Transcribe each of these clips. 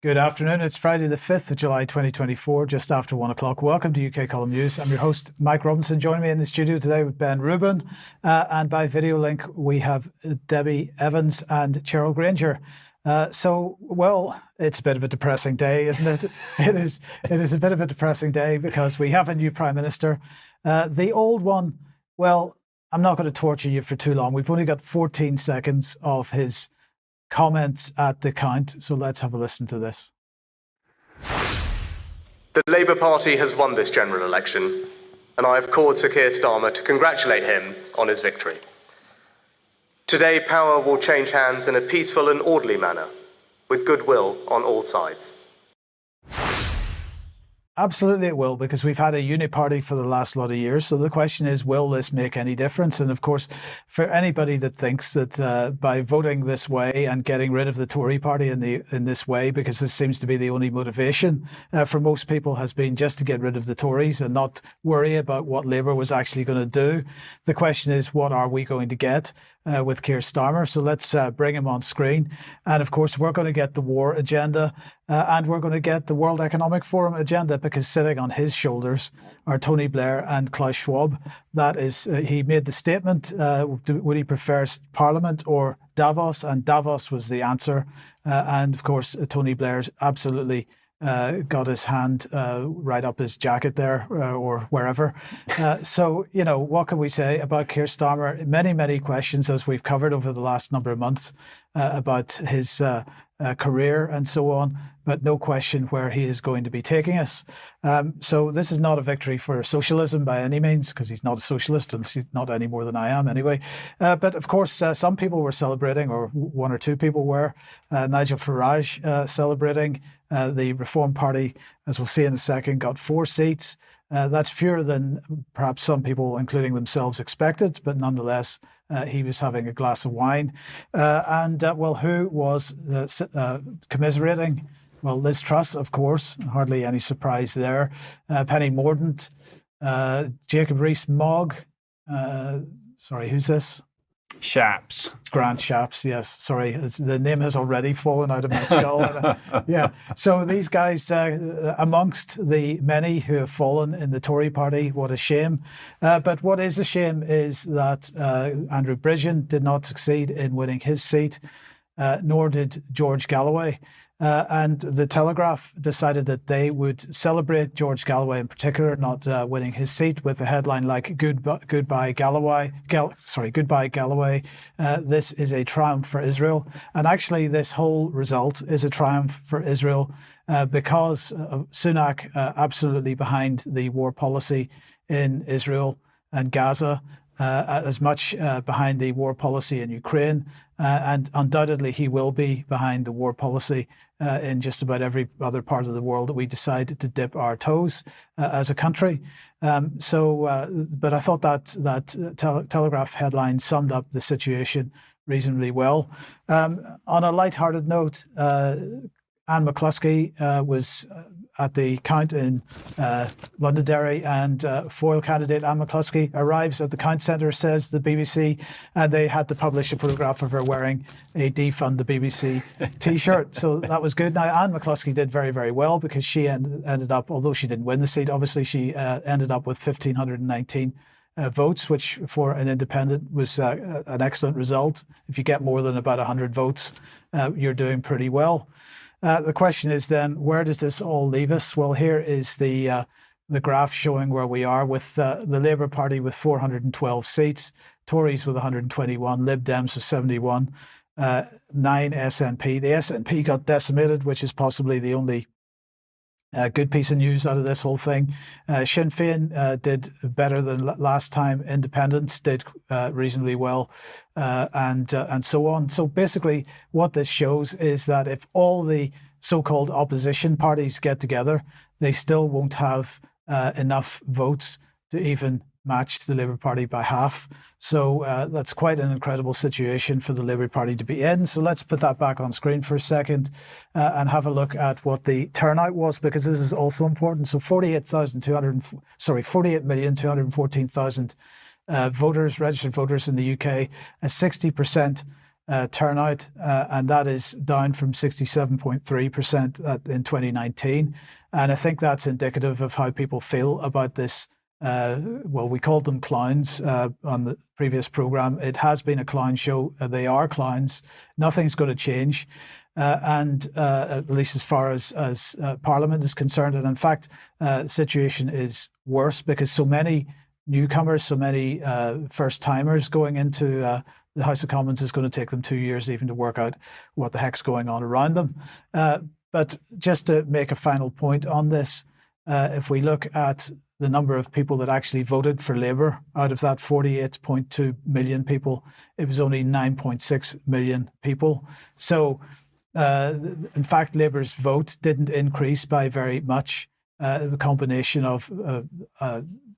Good afternoon. It's Friday the 5th of July 2024, just after 1 o'clock. Welcome to UK Column News. I'm your host, Mike Robinson. Joining me in the studio today with Ben Rubin. And by video link, we have Debi Evans and Cheryl Granger. Well, it's a bit of a depressing day, isn't it? It is a bit of a depressing day because we have a new Prime Minister. The old one, well, I'm not going to torture you for too long. We've only got 14 seconds of his comments at the count, so let's have a listen to this. The Labour Party has won this general election, and I have called Sir Keir Starmer to congratulate him on his victory. Today, power will change hands in a peaceful and orderly manner, with goodwill on all sides. Absolutely it will, because we've had a uniparty for the last lot of years. So the question is, will this make any difference? And of course, for anybody that thinks that by voting this way and getting rid of the Tory party in this way, because this seems to be the only motivation for most people has been just to get rid of the Tories and not worry about what Labour was actually going to do. The question is, what are we going to get with Keir Starmer? So let's bring him on screen. And of course, we're going to get the war agenda and we're going to get the World Economic Forum agenda, because sitting on his shoulders are Tony Blair and Klaus Schwab. That is, he made the statement, would he prefer Parliament or Davos? And Davos was the answer. And of course, Tony Blair's absolutely got his hand right up his jacket there or wherever. So, what can we say about Keir Starmer? Many, many questions, as we've covered over the last number of months, about his career and so on, but no question where he is going to be taking us. So this is not a victory for socialism by any means, because he's not a socialist, and he's not any more than I am anyway. But of course, some people were celebrating, or one or two people were. Nigel Farage celebrating. The Reform Party, as we'll see in a second, got 4 seats. That's fewer than perhaps some people, including themselves, expected, but nonetheless, he was having a glass of wine. Who was commiserating? Well, Liz Truss, of course, hardly any surprise there. Penny Mordaunt, Jacob Rees-Mogg. Sorry, who's this? Shapps. Grant Shapps, yes. Sorry, the name has already fallen out of my skull. Yeah. So these guys, amongst the many who have fallen in the Tory party, what a shame. But what is a shame is that Andrew Bridgen did not succeed in winning his seat, nor did George Galloway. And the Telegraph decided that they would celebrate George Galloway in particular, not winning his seat, with a headline like "Goodbye Galloway." Goodbye Galloway. This is a triumph for Israel, and actually, this whole result is a triumph for Israel because Sunak absolutely behind the war policy in Israel and Gaza. As much behind the war policy in Ukraine, and undoubtedly he will be behind the war policy in just about every other part of the world that we decide to dip our toes as a country. But I thought that Telegraph headline summed up the situation reasonably well. On a light-hearted note, Anne McCluskey was at the count in Londonderry, and Foyle candidate Anne McCluskey arrives at the count centre, says the BBC, and they had to publish a photograph of her wearing a Defund the BBC t-shirt. So that was good. Now, Anne McCluskey did very, very well, because she ended up, although she didn't win the seat, obviously she ended up with 1,519 votes, which for an independent was an excellent result. If you get more than about 100 votes, you're doing pretty well. The question is then, where does this all leave us? Well, here is the graph showing where we are, with the Labour Party with 412 seats, Tories with 121, Lib Dems with 71, 9 SNP. The SNP got decimated, which is possibly the only good piece of news out of this whole thing. Sinn Féin did better than last time. Independents did reasonably well, and so on. So basically, what this shows is that if all the so-called opposition parties get together, they still won't have enough votes to even match the Labour Party by half. So that's quite an incredible situation for the Labour Party to be in. So let's put that back on screen for a second and have a look at what the turnout was, because this is also important. So 48,214,000 voters, registered voters in the UK, a 60% turnout, and that is down from 67.3% in 2019. And I think that's indicative of how people feel about this. Well, we called them clowns on the previous program. It has been a clown show. They are clowns. Nothing's going to change. And at least as far as Parliament is concerned. And in fact, the situation is worse because so many newcomers, so many first-timers going into the House of Commons is going to take them 2 years even to work out what the heck's going on around them. But just to make a final point on this, if we look at the number of people that actually voted for Labour, out of that 48.2 million people, it was only 9.6 million people. So, in fact, Labour's vote didn't increase by very much. The combination of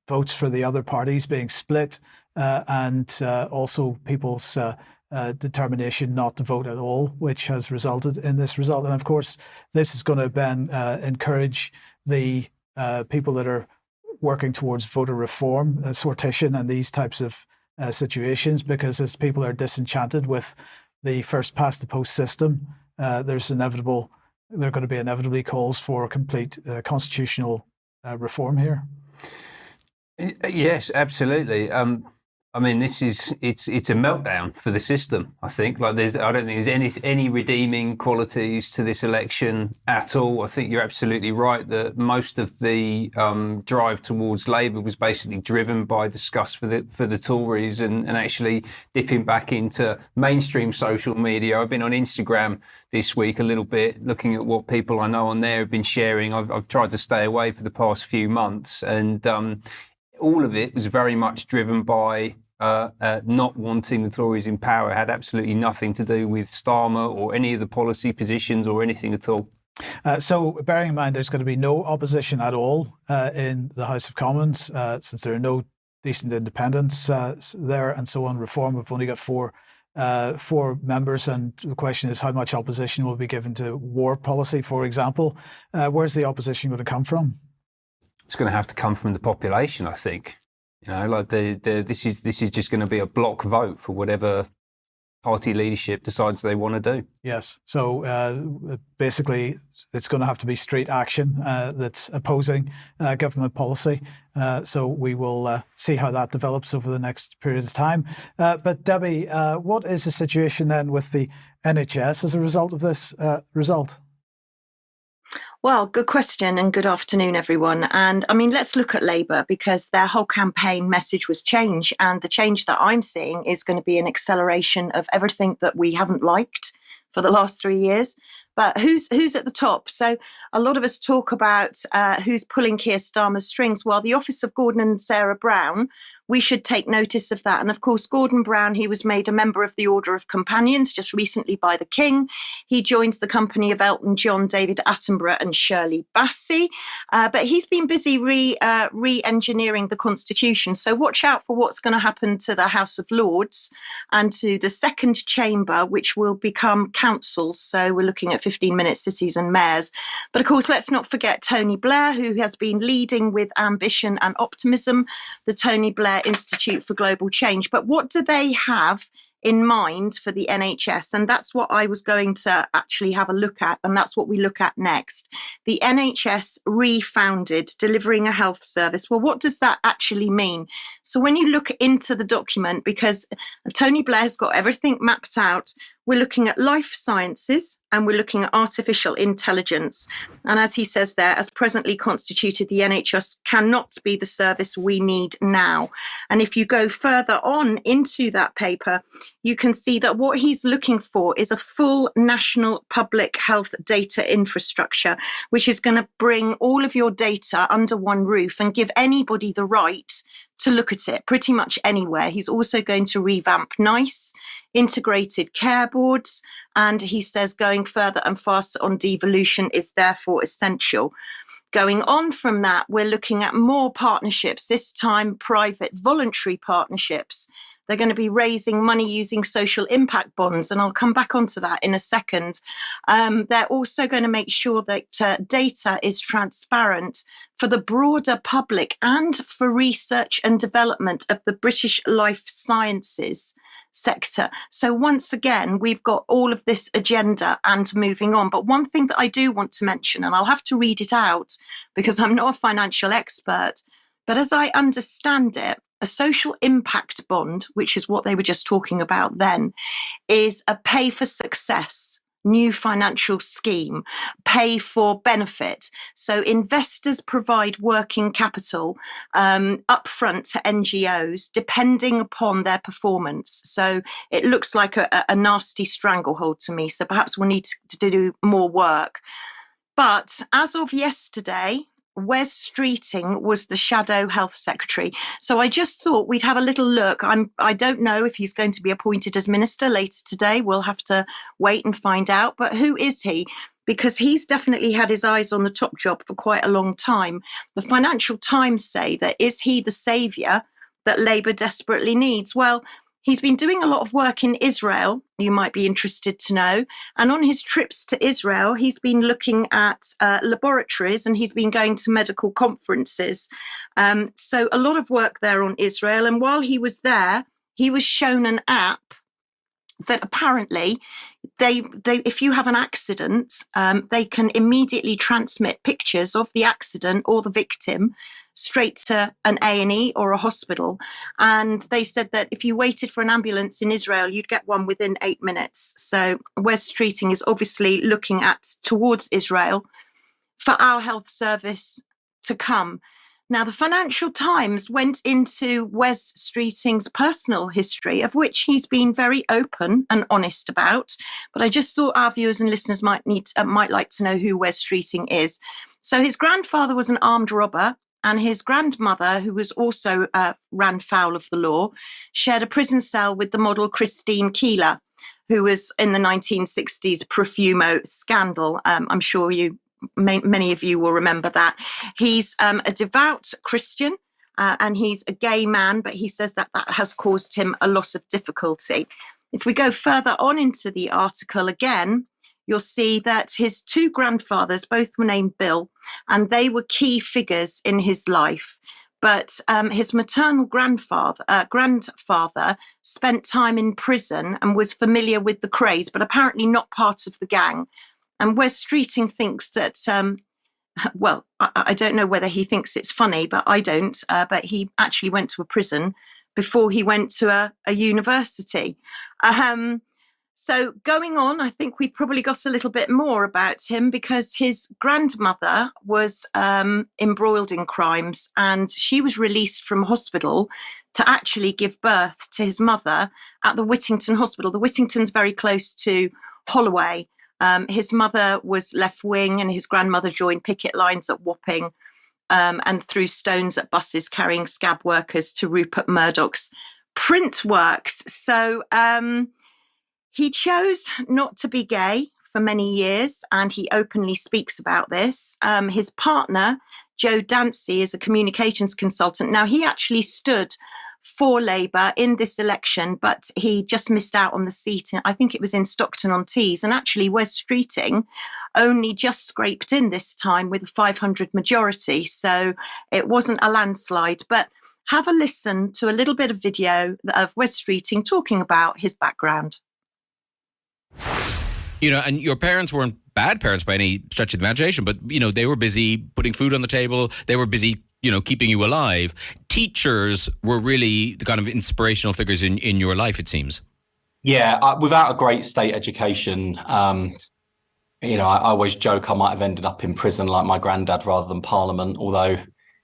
votes for the other parties being split and also people's determination not to vote at all, which has resulted in this result. And of course, this is going to then encourage the people that are working towards voter reform, sortition and these types of situations, because as people are disenchanted with the first past the post system, there are going to be inevitably calls for complete constitutional reform here. Yes, absolutely. I mean, it's a meltdown for the system. I think I don't think there's any redeeming qualities to this election at all. I think you're absolutely right that most of the drive towards Labour was basically driven by disgust for the Tories and actually dipping back into mainstream social media. I've been on Instagram this week a little bit, looking at what people I know on there have been sharing. I've tried to stay away for the past few months, and all of it was very much driven by not wanting the Tories in power. It had absolutely nothing to do with Starmer or any of the policy positions or anything at all. So bearing in mind there's going to be no opposition at all in the House of Commons, since there are no decent independents there and so on. Reform, we've only got four members, and the question is how much opposition will be given to war policy, for example. Where's the opposition going to come from? It's going to have to come from the population, I think. You know, like this is just going to be a block vote for whatever party leadership decides they want to do. Yes. So basically, it's going to have to be street action that's opposing government policy. So we will see how that develops over the next period of time. But Debi, what is the situation then with the NHS as a result of this result? Well, good question and good afternoon, everyone. And I mean, let's look at Labour, because their whole campaign message was change. And the change that I'm seeing is going to be an acceleration of everything that we haven't liked for the last 3 years. But who's at the top? So a lot of us talk about who's pulling Keir Starmer's strings. Well, the office of Gordon and Sarah Brown, we should take notice of that. And of course, Gordon Brown, he was made a member of the Order of Companions just recently by the King. He joins the company of Elton John, David Attenborough and Shirley Bassey. But he's been busy re-engineering the Constitution. So watch out for what's going to happen to the House of Lords and to the second chamber, which will become councils. So we're looking at 15-minute cities and mayors. But of course, let's not forget Tony Blair, who has been leading with ambition and optimism, the Tony Blair Institute for Global Change. But what do they have in mind for the NHS? And that's what I was going to actually have a look at. And that's what we look at next. The NHS refounded, delivering a health service. Well, what does that actually mean? So when you look into the document, because Tony Blair has got everything mapped out, we're looking at life sciences and we're looking at artificial intelligence. And as he says there, as presently constituted, the NHS cannot be the service we need now. And if you go further on into that paper, you can see that what he's looking for is a full national public health data infrastructure, which is going to bring all of your data under one roof and give anybody the right to look at it pretty much anywhere. He's also going to revamp NICE, integrated care boards, and he says going further and faster on devolution is therefore essential. Going on from that, we're looking at more partnerships, this time private voluntary partnerships. They're going to be raising money using social impact bonds, and I'll come back onto that in a second. They're also going to make sure that data is transparent for the broader public and for research and development of the British life sciences sector. So once again, we've got all of this agenda and moving on. But one thing that I do want to mention, and I'll have to read it out because I'm not a financial expert, but as I understand it, a social impact bond, which is what they were just talking about then, is a pay for success new financial scheme, pay for benefit. So investors provide working capital upfront to NGOs depending upon their performance. So it looks like a nasty stranglehold to me. So perhaps we'll need to do more work. But as of yesterday, Wes Streeting was the Shadow Health Secretary. So I just thought we'd have a little look. I don't know if he's going to be appointed as minister later today. We'll have to wait and find out. But who is he? Because he's definitely had his eyes on the top job for quite a long time. The Financial Times say that is he the saviour that Labour desperately needs? Well, he's been doing a lot of work in Israel, you might be interested to know. And on his trips to Israel, he's been looking at laboratories and he's been going to medical conferences. So a lot of work there on Israel. And while he was there, he was shown an app that apparently they if you have an accident, they can immediately transmit pictures of the accident or the victim straight to an A&E or a hospital. And they said that if you waited for an ambulance in Israel, you'd get one within 8 minutes. So Wes Streeting is obviously looking towards Israel for our health service to come. Now, the Financial Times went into Wes Streeting's personal history, of which he's been very open and honest about. But I just thought our viewers and listeners might like to know who Wes Streeting is. So his grandfather was an armed robber, and his grandmother, who was also ran foul of the law, shared a prison cell with the model Christine Keeler, who was in the 1960s Profumo scandal. I'm sure many of you will remember that. He's a devout Christian and he's a gay man, but he says that has caused him a lot of difficulty. If we go further on into the article again, you'll see that his two grandfathers, both were named Bill, and they were key figures in his life. But his maternal grandfather spent time in prison and was familiar with the craze, but apparently not part of the gang. And Wes Streeting thinks that, well, I don't know whether he thinks it's funny, but I don't. But he actually went to a prison before he went to a university. So going on, I think we've probably got a little bit more about him because his grandmother was embroiled in crimes and she was released from hospital to actually give birth to his mother at the Whittington Hospital. The Whittington's very close to Holloway. His mother was left-wing and his grandmother joined picket lines at Wapping and threw stones at buses carrying scab workers to Rupert Murdoch's print works. So he chose not to be gay for many years and he openly speaks about this. His partner, Joe Dancy, is a communications consultant. Now, he actually stood for Labour in this election, but he just missed out on the seat. I think it was in Stockton-on-Tees. And actually, Wes Streeting only just scraped in this time with a 500 majority. So it wasn't a landslide. But have a listen to a little bit of video of Wes Streeting talking about his background. You know, and your parents weren't bad parents by any stretch of the imagination, but, you know, they were busy putting food on the table. They were busy, you know, keeping you alive. Teachers were really the kind of inspirational figures in your life, it seems. Yeah, without a great state education, you know, I always joke I might have ended up in prison like my granddad rather than Parliament, although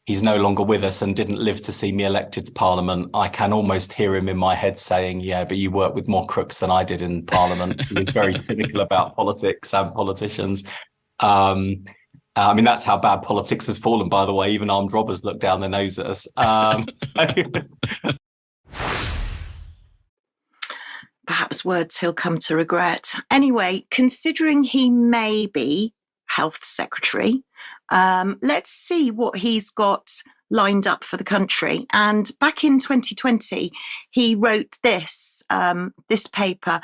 he's no longer with us and didn't live to see me elected to Parliament. I can almost hear him in my head saying, yeah, but you worked with more crooks than I did in Parliament. He was very cynical about politics and politicians. I mean, that's how bad politics has fallen, by the way. Even armed robbers look down their nose at us. Perhaps words he'll come to regret. Anyway, considering he may be health secretary, let's see what he's got lined up for the country. And back in 2020, he wrote this paper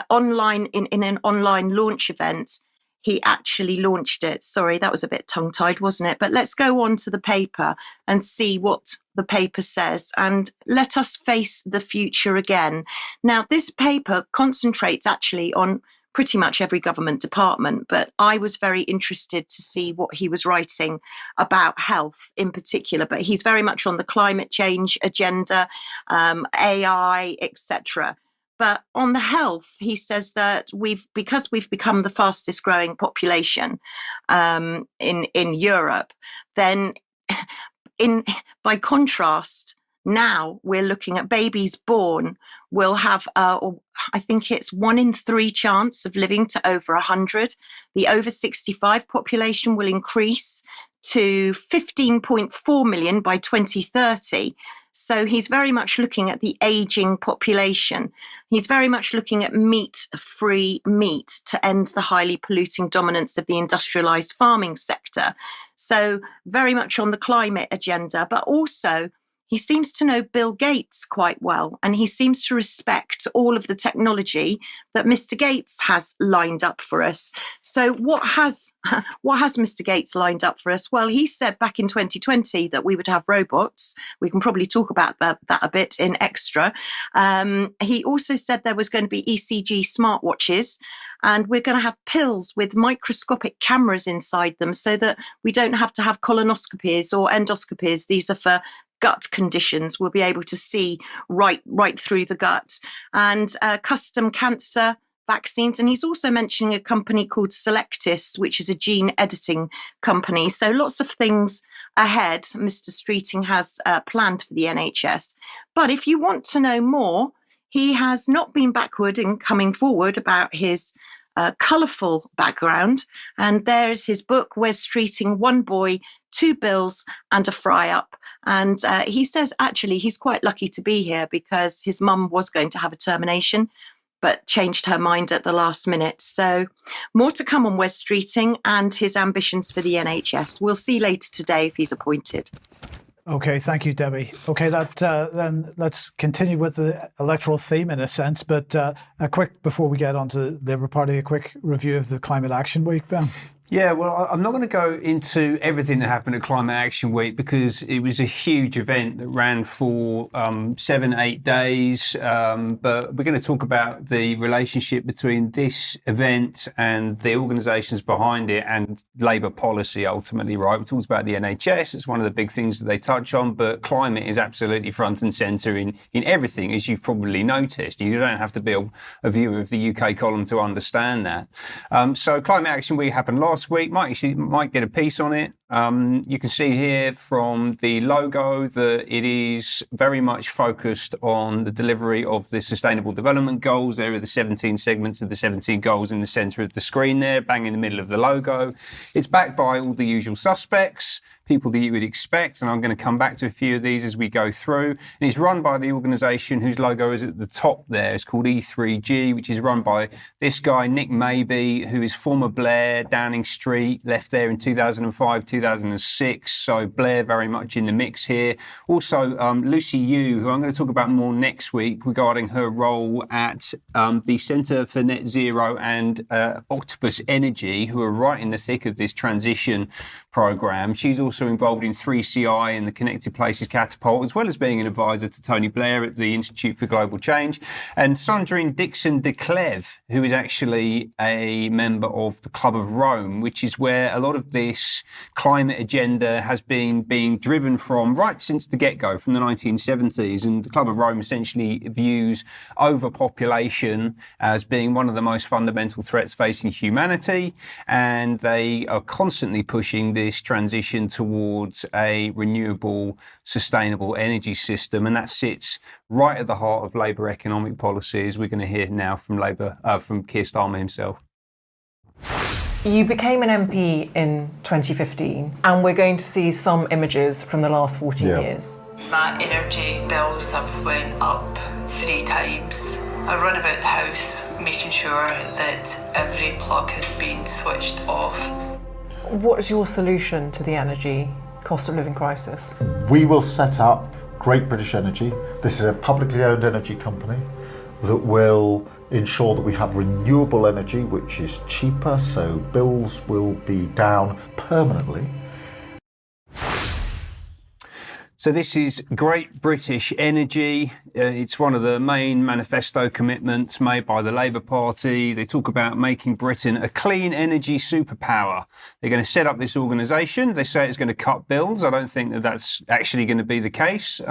online in an online launch event. He actually launched it. Sorry, that was a bit tongue-tied, wasn't it? But let's go on to the paper and see what the paper says, and let us face the future again. Now, this paper concentrates actually on pretty much every government department, but I was very interested to see what he was writing about health in particular. But he's very much on the climate change agenda, AI, etc. But on the health, he says that because we've become the fastest growing population in Europe, then by contrast, now we're looking at babies born will have, I think it's 1 in 3 chance of living to over 100. The over 65 population will increase to 15.4 million by 2030. So he's very much looking at the aging population. He's very much looking at meat-free meat to end the highly polluting dominance of the industrialized farming sector. So very much on the climate agenda, but also he seems to know Bill Gates quite well, and he seems to respect all of the technology that Mr. Gates has lined up for us. So what has Mr. Gates lined up for us? Well, he said back in 2020 that we would have robots. We can probably talk about that a bit in extra. He also said there was going to be ECG smartwatches, and we're going to have pills with microscopic cameras inside them so that we don't have to have colonoscopies or endoscopies. These are for gut conditions. We'll be able to see right through the gut, and custom cancer vaccines. And he's also mentioning a company called Selectis, which is a gene editing company. So lots of things ahead Mr. Streeting has planned for the NHS. But if you want to know more, he has not been backward in coming forward about his colourful background. And there's his book, Wes Streeting, One Boy, Two Bills and a Fry-Up. And he says actually he's quite lucky to be here because his mum was going to have a termination, but changed her mind at the last minute. So more to come on Wes Streeting and his ambitions for the NHS. We'll see later today if he's appointed. Okay, thank you, Debbie. Okay, then let's continue with the electoral theme in a sense, but before we get onto the Labour Party, a quick review of the Climate Action Week, Ben. Yeah, well, I'm not going to go into everything that happened at Climate Action Week because it was a huge event that ran for 7-8 days. But we're going to talk about the relationship between this event and the organisations behind it and Labour policy ultimately, right? We talked about the NHS. It's one of the big things that they touch on, but climate is absolutely front and centre in everything, as you've probably noticed. You don't have to be a viewer of the UK column to understand that. So Climate Action Week happened last week. Might get a piece on it. You can see here from the logo that it is very much focused on the delivery of the Sustainable Development Goals. There are the 17 segments of the 17 goals in the centre of the screen there, bang in the middle of the logo. It's backed by all the usual suspects, people that you would expect, and I'm going to come back to a few of these as we go through. And it's run by the organisation whose logo is at the top there. It's called E3G, which is run by this guy, Nick Maybe, who is former Blair, Downing Street, left there in 2005, 2006. So Blair very much in the mix here. Also, Lucy Yu, who I'm going to talk about more next week regarding her role at the Centre for Net Zero and Octopus Energy, who are right in the thick of this transition programme. She's also involved in 3CI and the Connected Places Catapult, as well as being an advisor to Tony Blair at the Institute for Global Change. And Sandrine Dixon de Clèves, who is actually a member of the Club of Rome, which is where a lot of this climate agenda has been being driven from right since the get-go, from the 1970s. And the Club of Rome essentially views overpopulation as being one of the most fundamental threats facing humanity. And they are constantly pushing this transition towards a renewable, sustainable energy system. And that sits right at the heart of Labour economic policies. We're going to hear now from from Keir Starmer himself. You became an MP in 2015, and we're going to see some images from the last 40 years. My energy bills have went up 3 times. I run about the house making sure that every plug has been switched off. What's your solution to the energy cost of living crisis? We will set up Great British Energy. This is a publicly owned energy company that will ensure that we have renewable energy, which is cheaper, so bills will be down permanently. So this is Great British Energy. It's one of the main manifesto commitments made by the Labour Party. They talk about making Britain a clean energy superpower. They're going to set up this organisation. They say it's going to cut bills. I don't think that that's actually going to be the case.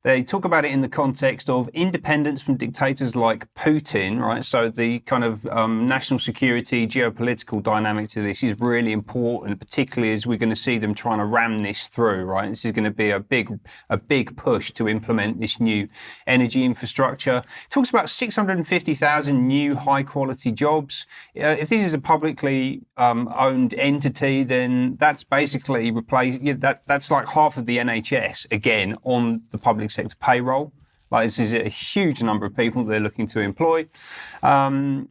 They talk about it in the context of independence from dictators like Putin, right? So the kind of national security, geopolitical dynamic to this is really important, particularly as we're going to see them trying to ram this through, right? This is going to be a big push to implement this new energy infrastructure. It talks about 650,000 new high-quality jobs. If this is a publicly owned entity, then that's basically that's like half of the NHS, again, on the public sector payroll. Like, this is a huge number of people they're looking to employ. And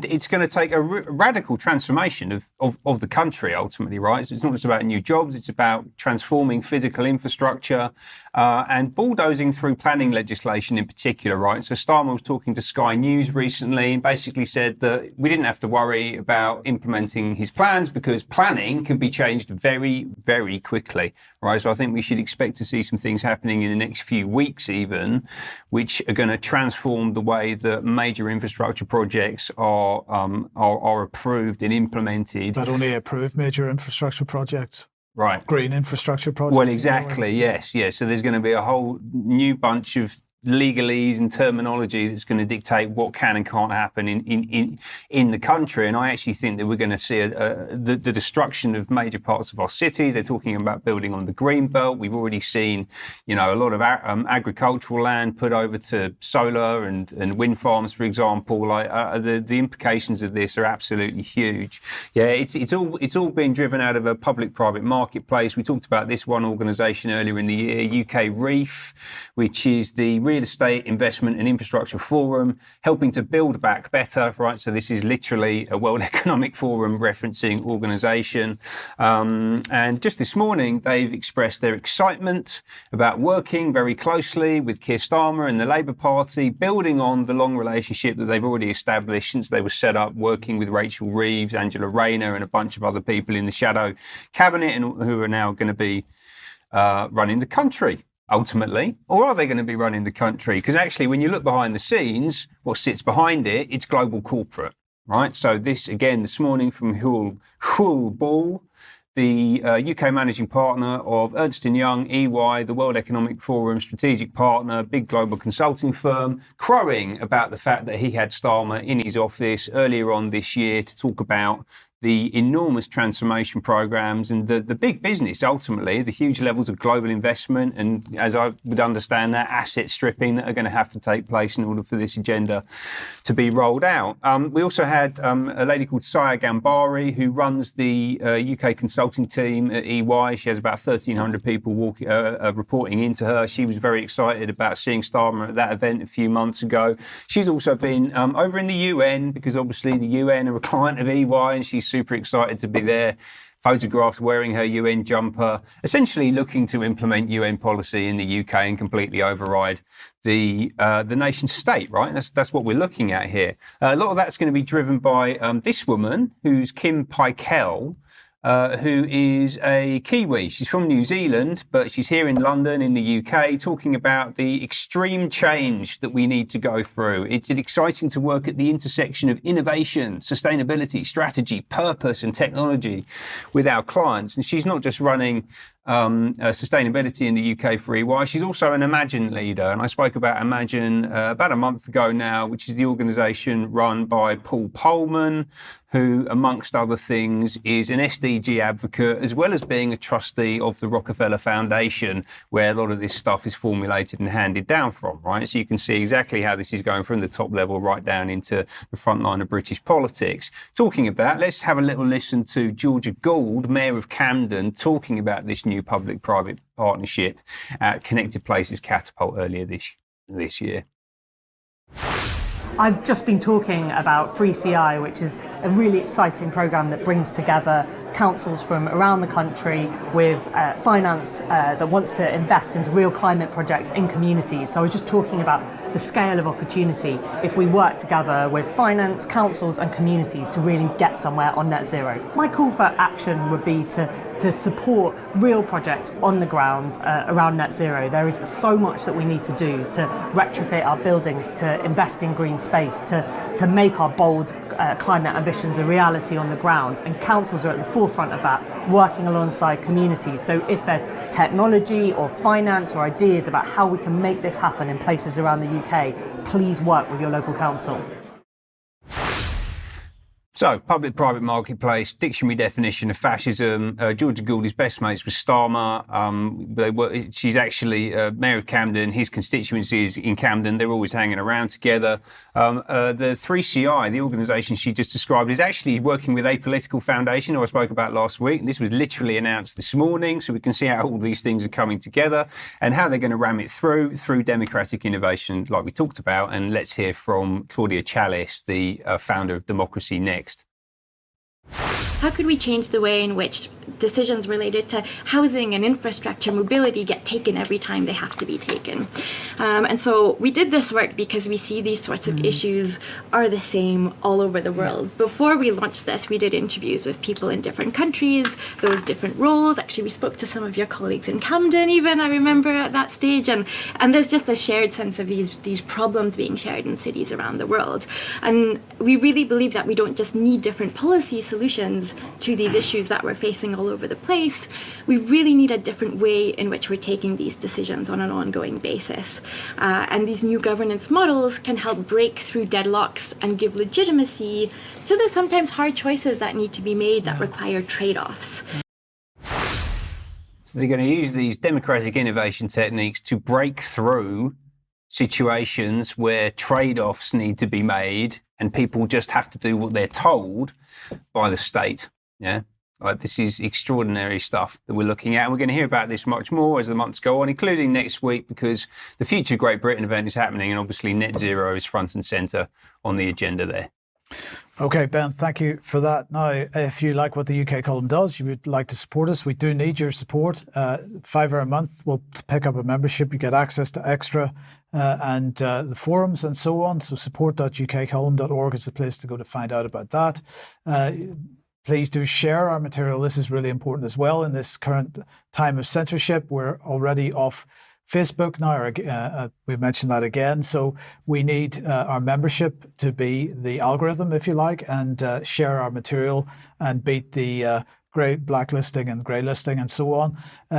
it's going to take a radical transformation of the country, ultimately, right? So it's not just about new jobs, it's about transforming physical infrastructure and bulldozing through planning legislation in particular, right? So Starmer was talking to Sky News recently and basically said that we didn't have to worry about implementing his plans because planning can be changed very, very quickly, right? So I think we should expect to see some things happening in the next few weeks even, which are going to transform the way that major infrastructure projects are approved and implemented. But only approve major infrastructure projects. Right. Green infrastructure projects. Well, exactly. Yes. So there's going to be a whole new bunch of legalese and terminology that's going to dictate what can and can't happen in the country. And I actually think that we're going to see the destruction of major parts of our cities. They're talking about building on the green belt. We've already seen, a lot of agricultural land put over to solar and wind farms, for example. The implications of this are absolutely huge. Yeah, it's all being driven out of a public-private marketplace. We talked about this one organisation earlier in the year, UK REEF, which is the Real Estate Investment and Infrastructure Forum, helping to build back better, right? So this is literally a World Economic Forum referencing organisation. And just this morning, they've expressed their excitement about working very closely with Keir Starmer and the Labour Party, building on the long relationship that they've already established since they were set up, working with Rachel Reeves, Angela Rayner, and a bunch of other people in the shadow cabinet, and who are now going to be running the country. Ultimately, or are they going to be running the country? Because actually, when you look behind the scenes, what sits behind it, it's global corporate, right? So this morning from Hull Ball, the UK managing partner of Ernst & Young, EY, the World Economic Forum strategic partner, big global consulting firm, crowing about the fact that he had Starmer in his office earlier on this year to talk about the enormous transformation programs and the big business, ultimately, the huge levels of global investment and, as I would understand that, asset stripping that are going to have to take place in order for this agenda to be rolled out. We also had a lady called Saya Gambari, who runs the UK consulting team at EY. She has about 1,300 people reporting into her. She was very excited about seeing Starmer at that event a few months ago. She's also been over in the UN, because obviously the UN are a client of EY, and she's super excited to be there, photographed wearing her UN jumper, essentially looking to implement UN policy in the UK and completely override the nation state, right? That's what we're looking at here. A lot of that's going to be driven by this woman, who's Kim Pikell, who is a Kiwi. She's from New Zealand, but she's here in London in the UK, talking about the extreme change that we need to go through. It's exciting to work at the intersection of innovation, sustainability, strategy, purpose and technology with our clients. And she's not just running sustainability in the UK for EY. She's also an Imagine leader. And I spoke about Imagine about a month ago now, which is the organisation run by Paul Polman, who, amongst other things, is an SDG advocate, as well as being a trustee of the Rockefeller Foundation, where a lot of this stuff is formulated and handed down from, right? So you can see exactly how this is going from the top level right down into the front line of British politics. Talking of that, let's have a little listen to Georgia Gould, Mayor of Camden, talking about this new public-private partnership at Connected Places Catapult earlier this year. I've just been talking about Free CI, which is a really exciting programme that brings together councils from around the country with finance that wants to invest into real climate projects in communities. So I was just talking about the scale of opportunity if we work together with finance, councils and communities to really get somewhere on net zero. My call for action would be to support real projects on the ground around net zero. There is so much that we need to do to retrofit our buildings, to invest in green space, to make our bold climate ambitions a reality on the ground, and councils are at the forefront of that, working alongside communities. So if there's technology or finance or ideas about how we can make this happen in places around the UK, please work with your local council. So, public-private marketplace, dictionary definition of fascism. Georgia Gould, best mates with Starmer. She's actually Mayor of Camden. His constituency is in Camden. They're always hanging around together. The 3CI, the organisation she just described, is actually working with Apolitical Foundation, who I spoke about last week. And this was literally announced this morning, so we can see how all these things are coming together and how they're going to ram it through democratic innovation, like we talked about. And let's hear from Claudia Chalice, the founder of Democracy Next. How could we change the way in which decisions related to housing and infrastructure, mobility get taken every time they have to be taken? And so we did this work because we see these sorts of issues are the same all over the world. Before we launched this, we did interviews with people in different countries, those different roles. Actually, we spoke to some of your colleagues in Camden even, I remember at that stage. And there's just a shared sense of these problems being shared in cities around the world. And we really believe that we don't just need different policy solutions to these issues that we're facing all over the place. We really need a different way in which we're taking these decisions on an ongoing basis. And these new governance models can help break through deadlocks and give legitimacy to the sometimes hard choices that need to be made that require trade-offs. So they're going to use these democratic innovation techniques to break through situations where trade-offs need to be made and people just have to do what they're told by the state. Yeah, like this is extraordinary stuff that we're looking at. And we're going to hear about this much more as the months go on, including next week, because the Future Great Britain event is happening and obviously net zero is front and centre on the agenda there. Okay, Ben, thank you for that. Now, if you like what the UK column does, you would like to support us, we do need your support. £5 a month, we'll pick up a membership. You get access to extra and the forums and so on. So support.ukcolumn.org is the place to go to find out about that. Please do share our material. This is really important as well in this current time of censorship. We're already off Facebook now, we mentioned that again. So we need our membership to be the algorithm, if you like, and share our material and beat the grey blacklisting and grey listing and so on.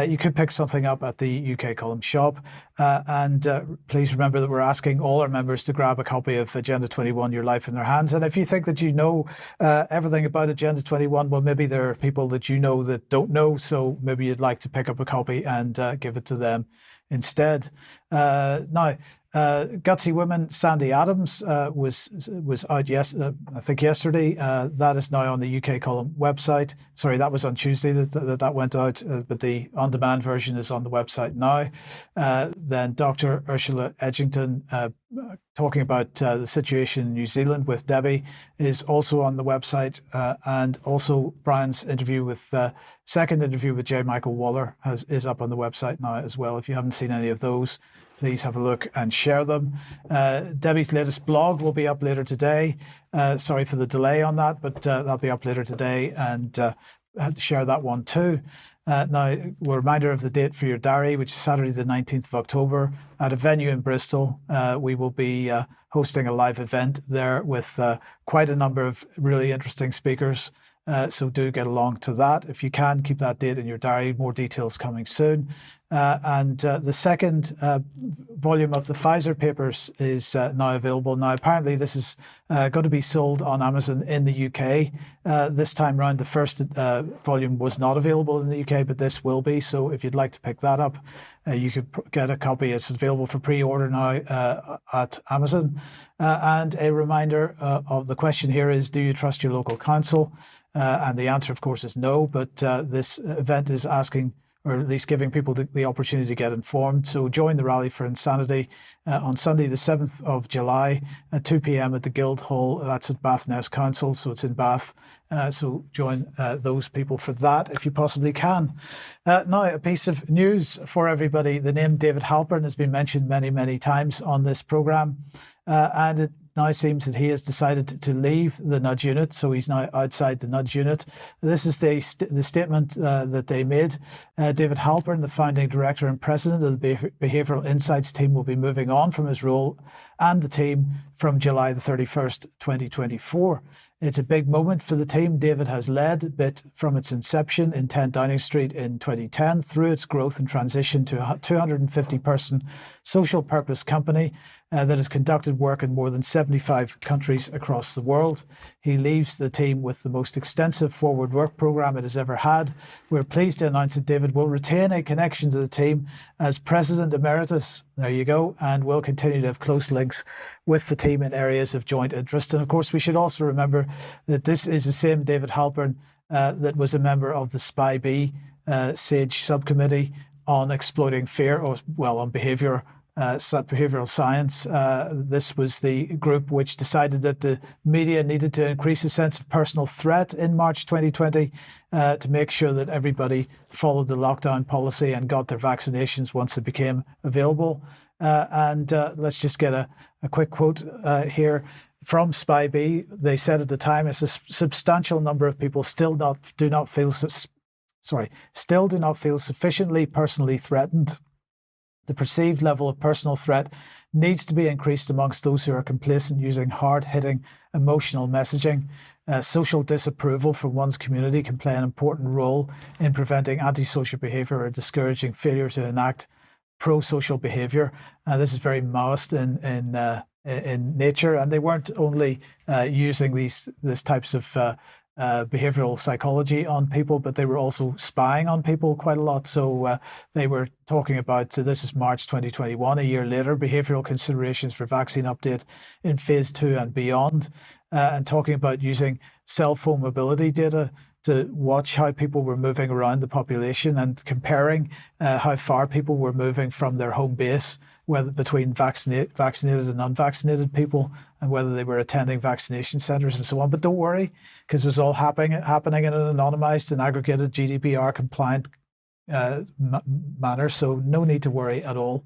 You could pick something up at the UK column shop. And please remember that we're asking all our members to grab a copy of Agenda 21, Your Life in Their Hands. And if you think that you know everything about Agenda 21, well, maybe there are people that you know that don't know. So maybe you'd like to pick up a copy and give it to them instead. Now, Gutsy Women, Sandy Adams was out I think yesterday. That is now on the UK column website. Sorry, that was on Tuesday that went out, but the on-demand version is on the website now. Then Dr. Ursula Edgington talking about the situation in New Zealand with Debi is also on the website, and also Brian's interview with second interview with J. Michael Waller is up on the website now as well. If you haven't seen any of those, please have a look and share them. Debi's latest blog will be up later today. Sorry for the delay on that, but that'll be up later today, and share that one too. Now, a reminder of the date for your diary, which is Saturday the 19th of October at a venue in Bristol. We will be hosting a live event there with quite a number of really interesting speakers. So do get along to that. If you can, keep that date in your diary. More details coming soon. And the second volume of the Pfizer papers is now available. Now, apparently this is going to be sold on Amazon in the UK. This time round, the first volume was not available in the UK, but this will be. So if you'd like to pick that up, you could get a copy. It's available for pre-order now at Amazon. And a reminder of the question here is, do you trust your local council? And the answer, of course, is no. But this event is asking or at least giving people the opportunity to get informed. So join the Rally for Insanity on Sunday, the 7th of July at 2 p.m. at the Guildhall. That's at Bathness Council, so it's in Bath. So join those people for that if you possibly can. Now, a piece of news for everybody. The name David Halpern has been mentioned many, many times on this programme. And it now seems that he has decided to leave the Nudge Unit, so he's now outside the Nudge Unit. This is the statement that they made. David Halpern, the founding director and president of the Behavioural Insights team, will be moving on from his role and the team from July the 31st, 2024. It's a big moment for the team. David has led BIT from its inception in 10 Downing Street in 2010 through its growth and transition to a 250-person social purpose company that has conducted work in more than 75 countries across the world. He leaves the team with the most extensive forward work programme it has ever had. We're pleased to announce that David will retain a connection to the team as President Emeritus. There you go. And will continue to have close links with the team in areas of joint interest. And of course, we should also remember that this is the same David Halpern that was a member of the SPI-B SAGE subcommittee on exploiting fear, or on behavioural science. This was the group which decided that the media needed to increase a sense of personal threat in March 2020 to make sure that everybody followed the lockdown policy and got their vaccinations once they became available. And let's just get a quick quote here from SPI-B. They said at the time, a substantial number of people still do not feel sufficiently personally threatened. The perceived level of personal threat needs to be increased amongst those who are complacent using hard-hitting emotional messaging. Social disapproval from one's community can play an important role in preventing antisocial behaviour or discouraging failure to enact pro-social behaviour. This is very Maoist in nature, and they weren't only using these types of behavioral psychology on people, but they were also spying on people quite a lot. So they were talking about, so this is March 2021, a year later, behavioral considerations for vaccine update in phase 2 and beyond, and talking about using cell phone mobility data to watch how people were moving around the population and comparing how far people were moving from their home base, whether between vaccinated and unvaccinated people, and whether they were attending vaccination centres and so on. But don't worry, because it was all happening in an anonymised and aggregated GDPR compliant manner. So no need to worry at all.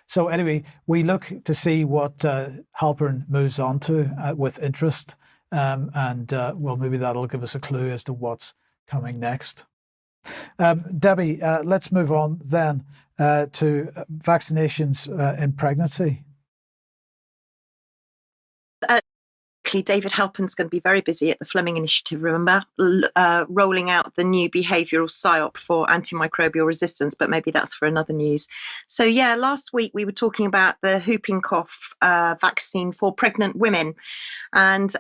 So anyway, we look to see what Halpern moves on to with interest. Well, maybe that'll give us a clue as to what's coming next. Debbie, let's move on then to vaccinations in pregnancy. David Halpern's going to be very busy at the Fleming Initiative, remember, rolling out the new behavioural PSYOP for antimicrobial resistance, but maybe that's for another news. So yeah, last week we were talking about the whooping cough vaccine for pregnant women. And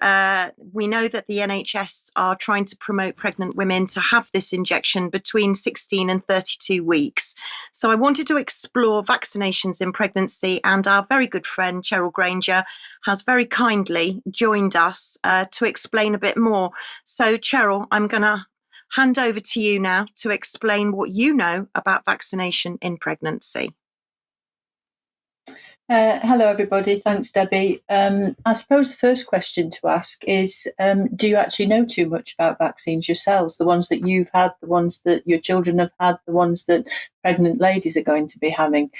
we know that the NHS are trying to promote pregnant women to have this injection between 16 and 32 weeks. So I wanted to explore vaccinations in pregnancy, and our very good friend Cheryl Granger has very kindly joined us to explain a bit more. So Cheryl, I'm going to hand over to you now to explain what you know about vaccination in pregnancy. Hello, everybody. Thanks, Debbie. I suppose the first question to ask is, do you actually know too much about vaccines yourselves? The ones that you've had, the ones that your children have had, the ones that pregnant ladies are going to be having.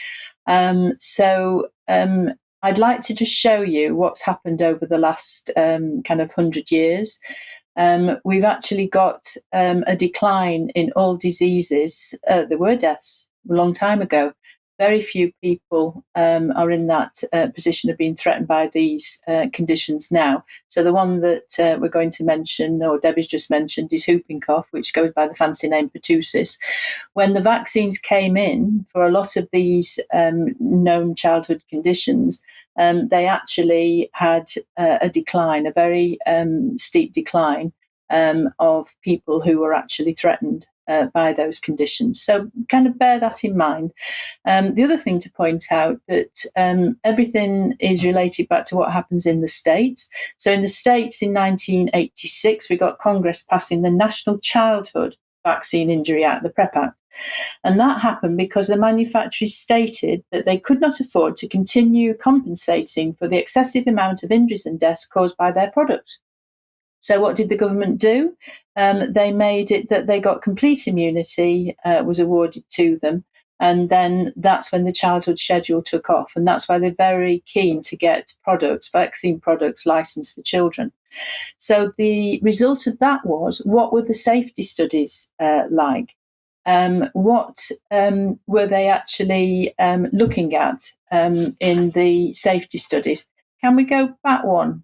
I'd like to just show you what's happened over the last kind of 100 years. We've actually got a decline in all diseases. There were deaths a long time ago. Very few people are in that position of being threatened by these conditions now. So the one that we're going to mention, or Debbie's just mentioned, is whooping cough, which goes by the fancy name pertussis. When the vaccines came in for a lot of these known childhood conditions, they actually had a decline, a very steep decline of people who were actually threatened by those conditions. So kind of bear that in mind. The other thing to point out that everything is related back to what happens in the States. So in the States in 1986, we got Congress passing the National Childhood Vaccine Injury Act, the PrEP Act. And that happened because the manufacturers stated that they could not afford to continue compensating for the excessive amount of injuries and deaths caused by their products. So what did the government do? They made it that they got complete immunity was awarded to them. And then that's when the childhood schedule took off. And that's why they're very keen to get products, vaccine products, licensed for children. So the result of that was, what were the safety studies like? What were they actually looking at in the safety studies? Can we go back one?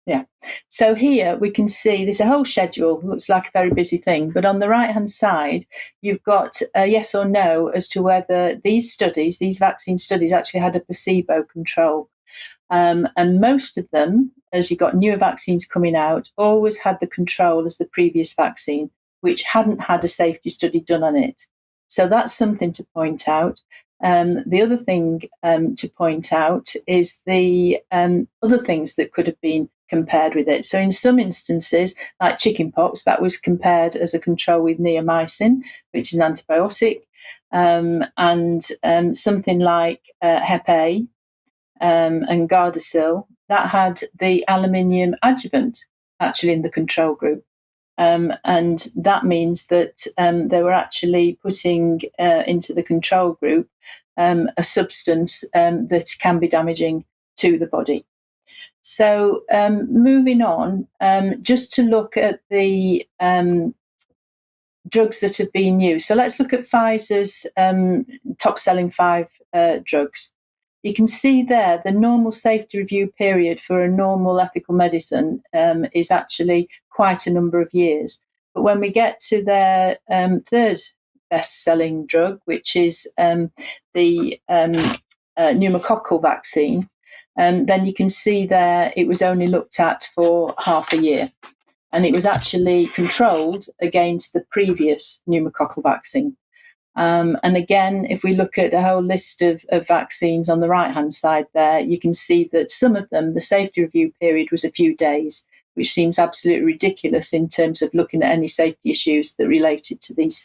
Yeah. So here we can see there's a whole schedule. Looks like a very busy thing. But on the right-hand side, you've got a yes or no as to whether these studies, these vaccine studies, actually had a placebo control. And most of them, as you got newer vaccines coming out, always had the control as the previous vaccine, which hadn't had a safety study done on it. So that's something to point out. The other thing to point out is the other things that could have been compared with it. So in some instances, like chickenpox, that was compared as a control with neomycin, which is an antibiotic, and something like Hep A and Gardasil, that had the aluminium adjuvant actually in the control group. And that means that they were actually putting into the control group a substance that can be damaging to the body. So moving on, just to look at the drugs that have been used. So let's look at Pfizer's top selling 5 drugs. You can see there the normal safety review period for a normal ethical medicine is actually quite a number of years. But when we get to their third best-selling drug, which is the pneumococcal vaccine, then you can see there it was only looked at for half a year. And it was actually controlled against the previous pneumococcal vaccine. And again, if we look at a whole list of vaccines on the right-hand side there, you can see that some of them, the safety review period was a few days, which seems absolutely ridiculous in terms of looking at any safety issues that related to these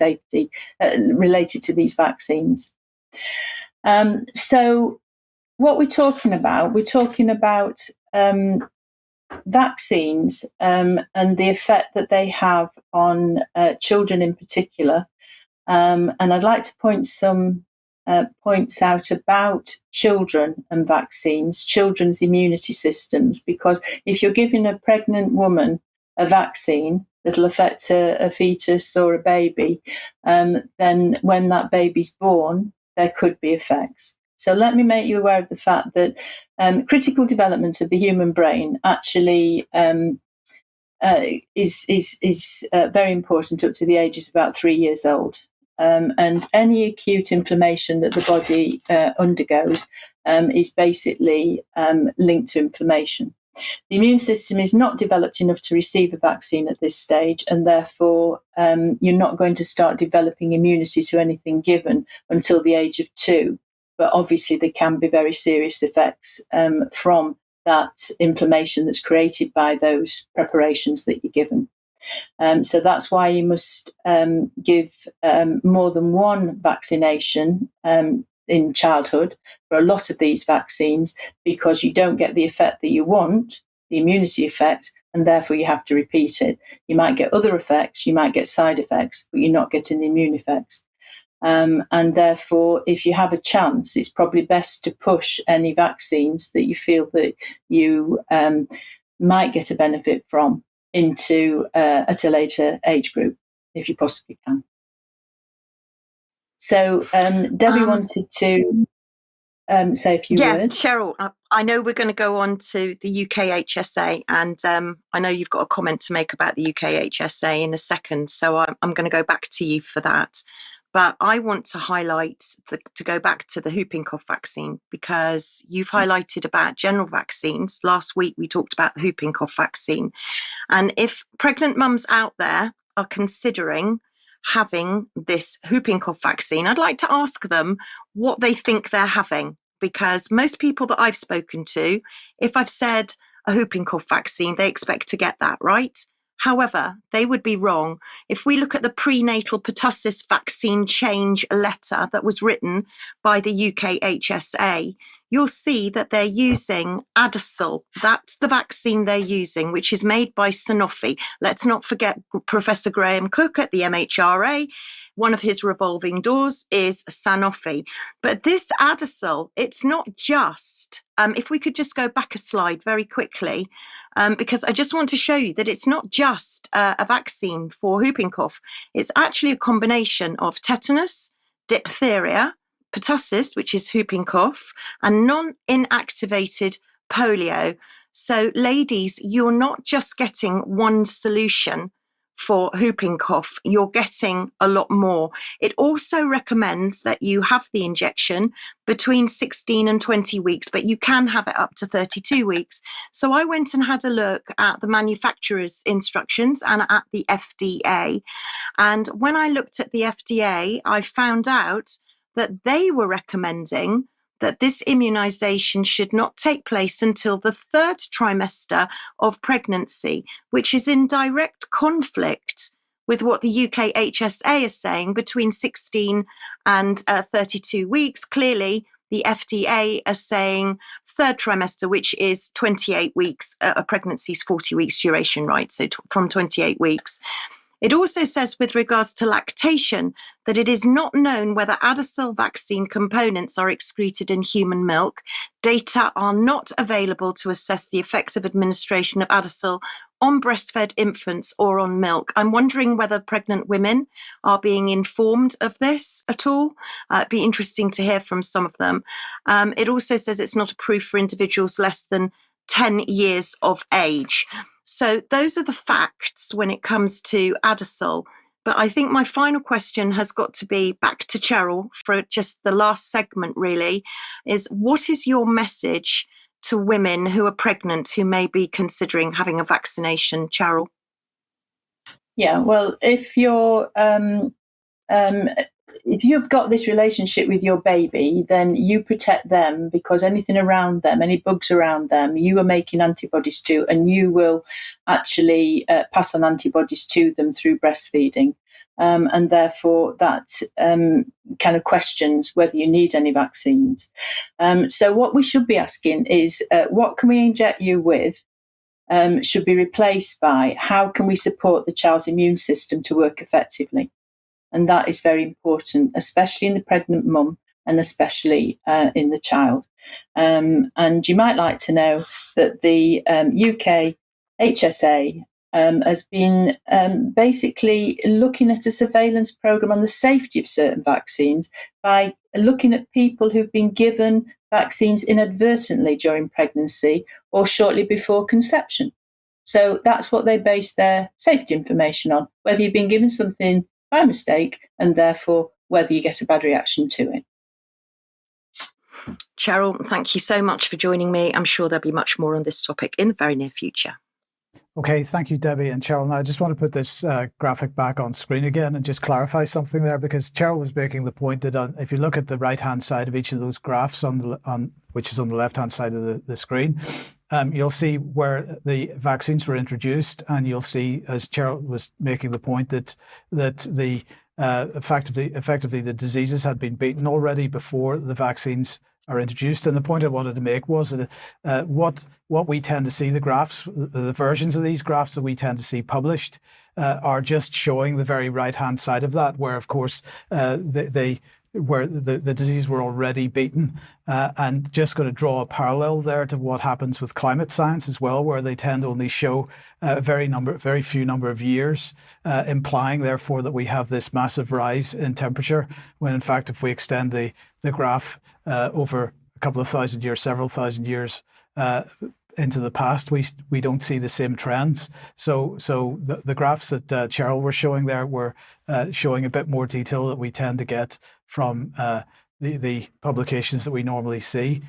vaccines. So what we're talking about vaccines and the effect that they have on children in particular. And I'd like to point some points out about children and vaccines, children's immunity systems, because if you're giving a pregnant woman a vaccine that'll affect a fetus or a baby, then when that baby's born, there could be effects. So let me make you aware of the fact that critical development of the human brain actually is very important up to the ages of about 3 years old. And any acute inflammation that the body undergoes is basically linked to inflammation. The immune system is not developed enough to receive a vaccine at this stage, and therefore you're not going to start developing immunity to anything given until the age of 2. But obviously there can be very serious effects from that inflammation that's created by those preparations that you're given. So that's why you must give more than one vaccination in childhood for a lot of these vaccines, because you don't get the effect that you want, the immunity effect, and therefore you have to repeat it. You might get other effects, you might get side effects, but you're not getting the immune effects. And therefore, if you have a chance, it's probably best to push any vaccines that you feel that you might get a benefit from into at a later age group, if you possibly can. So Debbie wanted to say a few words. Cheryl, I know we're going to go on to the UKHSA, and I know you've got a comment to make about the UKHSA in a second, so I'm going to go back to you for that. But I want to highlight, to go back to the whooping cough vaccine, because you've highlighted about general vaccines. Last week we talked about the whooping cough vaccine. And if pregnant mums out there are considering having this whooping cough vaccine, I'd like to ask them what they think they're having, because most people that I've spoken to, if I've said a whooping cough vaccine, they expect to get that, right? However, they would be wrong. If we look at the prenatal pertussis vaccine change letter that was written by the UK HSA, you'll see that they're using Adacel. That's the vaccine they're using, which is made by Sanofi. Let's not forget Professor Graham Cook at the MHRA. One of his revolving doors is Sanofi. But this Adacel, it's not just, if we could just go back a slide very quickly, because I just want to show you that it's not just a vaccine for whooping cough. It's actually a combination of tetanus, diphtheria, pertussis, which is whooping cough, and non-inactivated polio. So ladies, you're not just getting one solution for whooping cough, you're getting a lot more. It also recommends that you have the injection between 16 and 20 weeks, but you can have it up to 32 weeks. So I went and had a look at the manufacturer's instructions and at the FDA. And when I looked at the FDA, I found out that they were recommending that this immunisation should not take place until the 3rd trimester of pregnancy, which is in direct conflict with what the UK HSA is saying between 16 and 32 weeks. Clearly, the FDA are saying 3rd trimester, which is 28 weeks. A pregnancy is 40 weeks duration, right? So from 28 weeks. It also says with regards to lactation that it is not known whether Adacel vaccine components are excreted in human milk. Data are not available to assess the effects of administration of Adacel on breastfed infants or on milk. I'm wondering whether pregnant women are being informed of this at all. It'd be interesting to hear from some of them. It also says it's not approved for individuals less than 10 years of age. So those are the facts when it comes to Adacel. But I think my final question has got to be back to Cheryl for just the last segment, really, is what is your message to women who are pregnant who may be considering having a vaccination, Cheryl? Yeah, well, if you've got this relationship with your baby, then you protect them, because anything around them, any bugs around them, you are making antibodies to, and you will actually pass on antibodies to them through breastfeeding. And therefore that kind of questions whether you need any vaccines. So what we should be asking is, what can we inject you with? Should be replaced by how can we support the child's immune system to work effectively? And that is very important, especially in the pregnant mum and especially in the child. And you might like to know that the UK HSA has been basically looking at a surveillance programme on the safety of certain vaccines by looking at people who've been given vaccines inadvertently during pregnancy or shortly before conception. So that's what they base their safety information on, whether you've been given something by mistake, and therefore whether you get a bad reaction to it. Cheryl, thank you so much for joining me. I'm sure there'll be much more on this topic in the very near future. Okay, thank you, Debbie and Cheryl. Now, I just want to put this graphic back on screen again and just clarify something there, because Cheryl was making the point that if you look at the right-hand side of each of those graphs, which is on the left-hand side of the screen, you'll see where the vaccines were introduced, and you'll see, as Cheryl was making the point, that the effectively the diseases had been beaten already before the vaccines are introduced. And the point I wanted to make was that what we tend to see, the graphs, the versions of these graphs that we tend to see published are just showing the very right-hand side of that, where of course where the disease were already beaten, and just going to draw a parallel there to what happens with climate science as well, where they tend to only show a very few number of years, implying therefore that we have this massive rise in temperature, when in fact if we extend the graph over a couple of thousand years, several thousand years into the past, we don't see the same trends. So the graphs that Cheryl was showing there were showing a bit more detail that we tend to get from the publications that we normally see.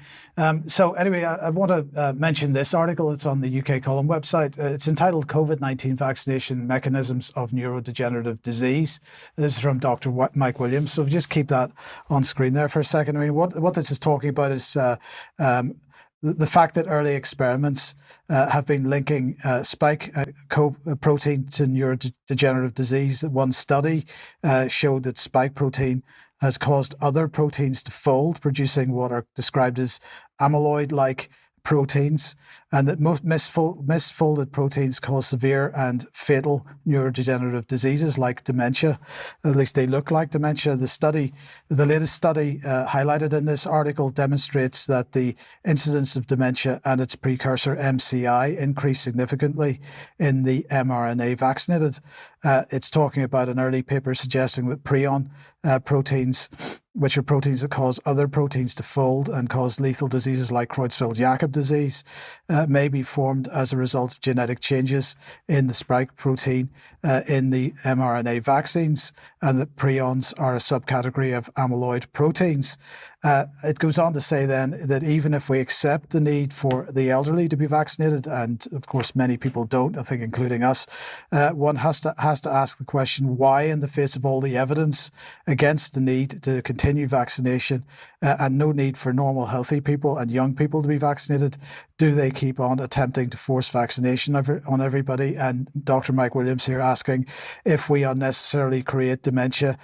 So anyway, I want to mention this article. It's on the UK Column website. It's entitled COVID-19 Vaccination Mechanisms of Neurodegenerative Disease. This is from Dr. Mike Williams. So just keep that on screen there for a second. I mean, what this is talking about is the fact that early experiments have been linking spike protein to neurodegenerative disease. One study showed that spike protein has caused other proteins to fold, producing what are described as amyloid-like proteins, and that most misfolded proteins cause severe and fatal neurodegenerative diseases like dementia. At least they look like dementia. The latest study highlighted in this article demonstrates that the incidence of dementia and its precursor MCI increased significantly in the mRNA vaccinated. It's talking about an early paper suggesting that prion proteins, which are proteins that cause other proteins to fold and cause lethal diseases like Creutzfeldt-Jakob disease, may be formed as a result of genetic changes in the spike protein in the mRNA vaccines, and that prions are a subcategory of amyloid proteins. It goes on to say then that even if we accept the need for the elderly to be vaccinated, and of course many people don't, I think including us, one has to ask the question, why, in the face of all the evidence against the need to continue vaccination and no need for normal healthy people and young people to be vaccinated, do they keep on attempting to force vaccination on everybody? And Dr. Mike Williams here asking if we unnecessarily create dementia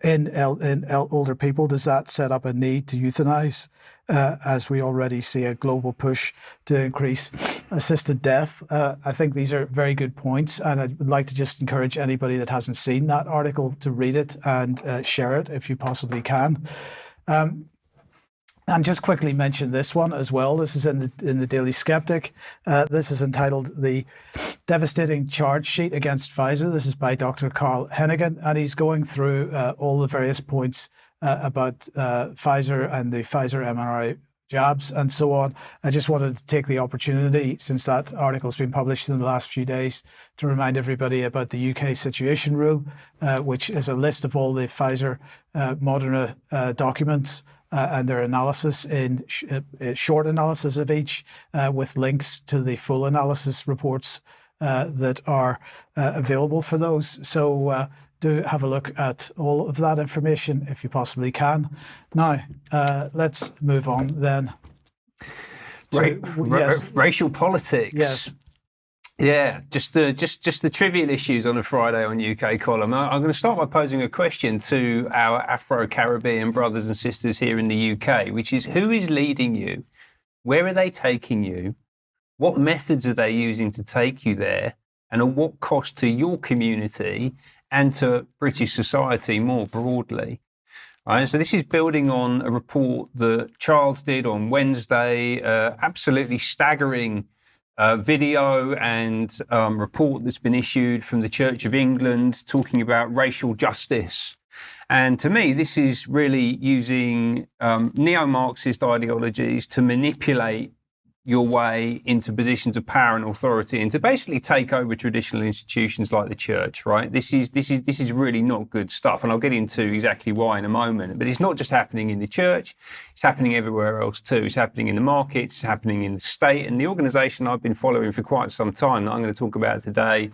in older people, does that set up a need to euthanize, as we already see a global push to increase assisted death? I think these are very good points, and I would like to just encourage anybody that hasn't seen that article to read it and share it if you possibly can. And just quickly mention this one as well. This is in the Daily Skeptic. This is entitled "The Devastating Charge Sheet Against Pfizer." This is by Dr. Carl Hennigan, and he's going through all the various points about Pfizer and the Pfizer mRNA jabs and so on. I just wanted to take the opportunity, since that article has been published in the last few days, to remind everybody about the UK Situation Rule, which is a list of all the Pfizer Moderna documents and their analysis in short analysis of each, with links to the full analysis reports that are available for those. So do have a look at all of that information if you possibly can. Now, let's move on then. Racial politics. Yes. Yeah, just the trivial issues on a Friday on UK column. I'm going to start by posing a question to our Afro-Caribbean brothers and sisters here in the UK, which is, who is leading you? Where are they taking you? What methods are they using to take you there? And at what cost to your community and to British society more broadly? Right, so this is building on a report that Charles did on Wednesday, absolutely staggering video and report that's been issued from the Church of England talking about racial justice. And to me, this is really using neo-Marxist ideologies to manipulate your way into positions of power and authority, and to basically take over traditional institutions like the church. Right? This is really not good stuff, and I'll get into exactly why in a moment. But it's not just happening in the church; it's happening everywhere else too. It's happening in the markets, it's happening in the state, and the organisation I've been following for quite some time that I'm going to talk about today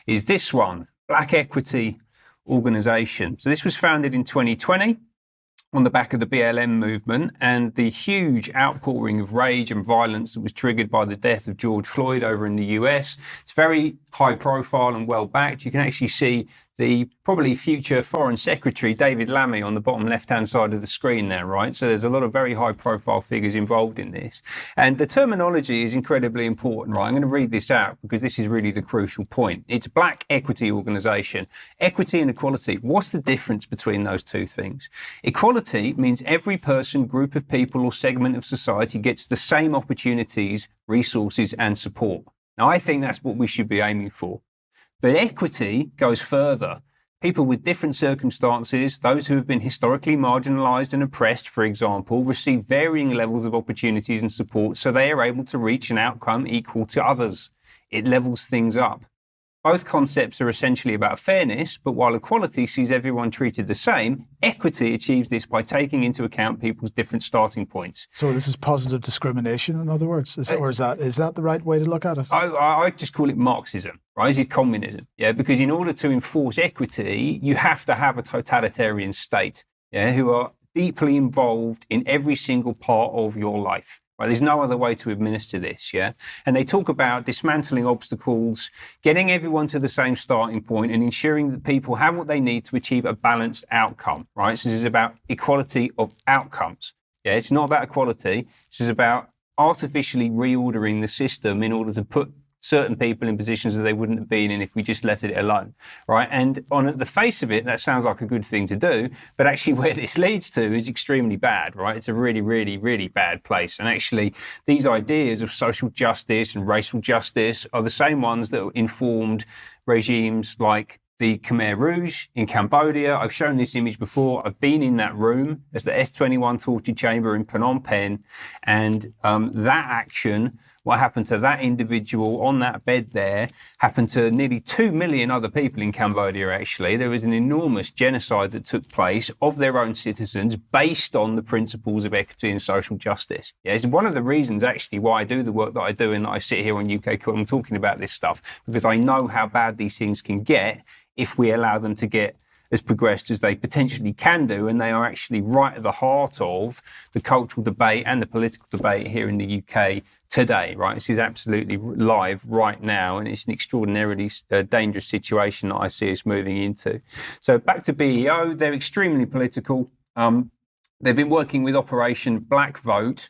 is this one, Black Equity Organisation. So this was founded in 2020. On the back of the BLM movement and the huge outpouring of rage and violence that was triggered by the death of George Floyd over in the US. It's very high profile and well backed. You can actually see the probably future Foreign Secretary, David Lammy, on the bottom left-hand side of the screen there, right? So there's a lot of very high-profile figures involved in this. And the terminology is incredibly important, right? I'm going to read this out because this is really the crucial point. It's Black Equity Organisation. Equity and equality. What's the difference between those two things? Equality means every person, group of people or segment of society gets the same opportunities, resources and support. Now, I think that's what we should be aiming for. But equity goes further. People with different circumstances, those who have been historically marginalised and oppressed, for example, receive varying levels of opportunities and support so they are able to reach an outcome equal to others. It levels things up. Both concepts are essentially about fairness, but while equality sees everyone treated the same, equity achieves this by taking into account people's different starting points. So this is positive discrimination, in other words? Is that the right way to look at it? I just call it Marxism, right? Is it communism? Yeah, because in order to enforce equity, you have to have a totalitarian state, yeah, who are deeply involved in every single part of your life. Right? There's no other way to administer this, yeah? And they talk about dismantling obstacles, getting everyone to the same starting point and ensuring that people have what they need to achieve a balanced outcome, right? So this is about equality of outcomes. Yeah, it's not about equality. This is about artificially reordering the system in order to put certain people in positions that they wouldn't have been in if we just left it alone, right? And on the face of it, that sounds like a good thing to do, but actually where this leads to is extremely bad, right? It's a really, really, really bad place. And actually, these ideas of social justice and racial justice are the same ones that informed regimes like the Khmer Rouge in Cambodia. I've shown this image before. I've been in that room. There's the S-21 torture chamber in Phnom Penh. And that action, what happened to that individual on that bed there, happened to nearly 2 million other people in Cambodia, actually. There was an enormous genocide that took place of their own citizens based on the principles of equity and social justice. Yeah, it's one of the reasons, actually, why I do the work that I do and that I sit here on UK Column talking about this stuff, because I know how bad these things can get if we allow them to get as progressed as they potentially can do, and they are actually right at the heart of the cultural debate and the political debate here in the UK today, right? This is absolutely live right now, and it's an extraordinarily dangerous situation that I see us moving into. So back to BEO, they're extremely political. They've been working with Operation Black Vote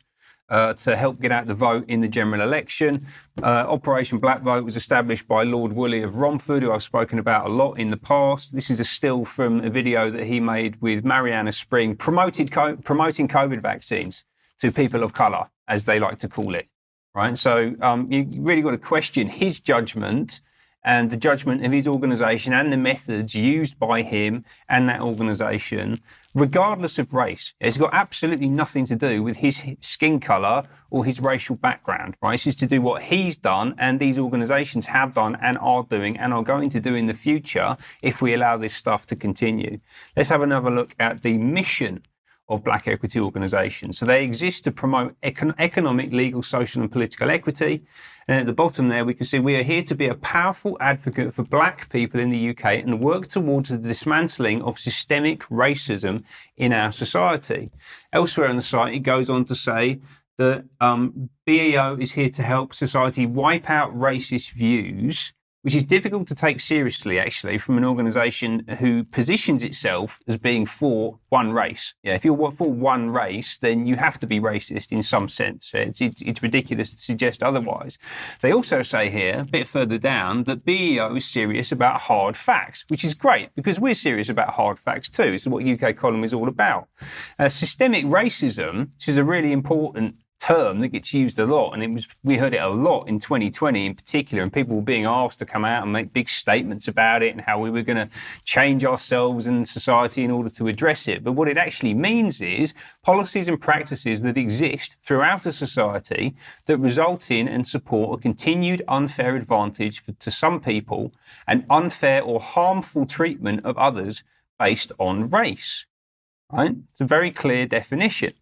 to help get out the vote in the general election. Operation Black Vote was established by Lord Woolley of Romford, who I've spoken about a lot in the past. This is a still from a video that he made with Mariana Spring, promoting COVID vaccines to people of colour, as they like to call it. Right, so you really got to question his judgment and the judgment of his organisation and the methods used by him and that organisation, regardless of race. It's got absolutely nothing to do with his skin colour or his racial background. Right, it's just to do what he's done and these organisations have done and are doing and are going to do in the future if we allow this stuff to continue. Let's have another look at the mission of Black equity organisations. So they exist to promote economic, legal, social and political equity. And at the bottom there, we can see we are here to be a powerful advocate for Black people in the UK and work towards the dismantling of systemic racism in our society. Elsewhere on the site, it goes on to say that BEO is here to help society wipe out racist views, which is difficult to take seriously, actually, from an organisation who positions itself as being for one race. Yeah, if you're for one race, then you have to be racist in some sense. It's ridiculous to suggest otherwise. They also say here, a bit further down, that BEO is serious about hard facts, which is great, because we're serious about hard facts too. This is what UK Column is all about. Systemic racism, which is a really important term that gets used a lot, and we heard it a lot in 2020 in particular, and people were being asked to come out and make big statements about it and how we were going to change ourselves and society in order to address it. But what it actually means is policies and practices that exist throughout a society that result in and support a continued unfair advantage to some people and unfair or harmful treatment of others based on race. Right? It's a very clear definition.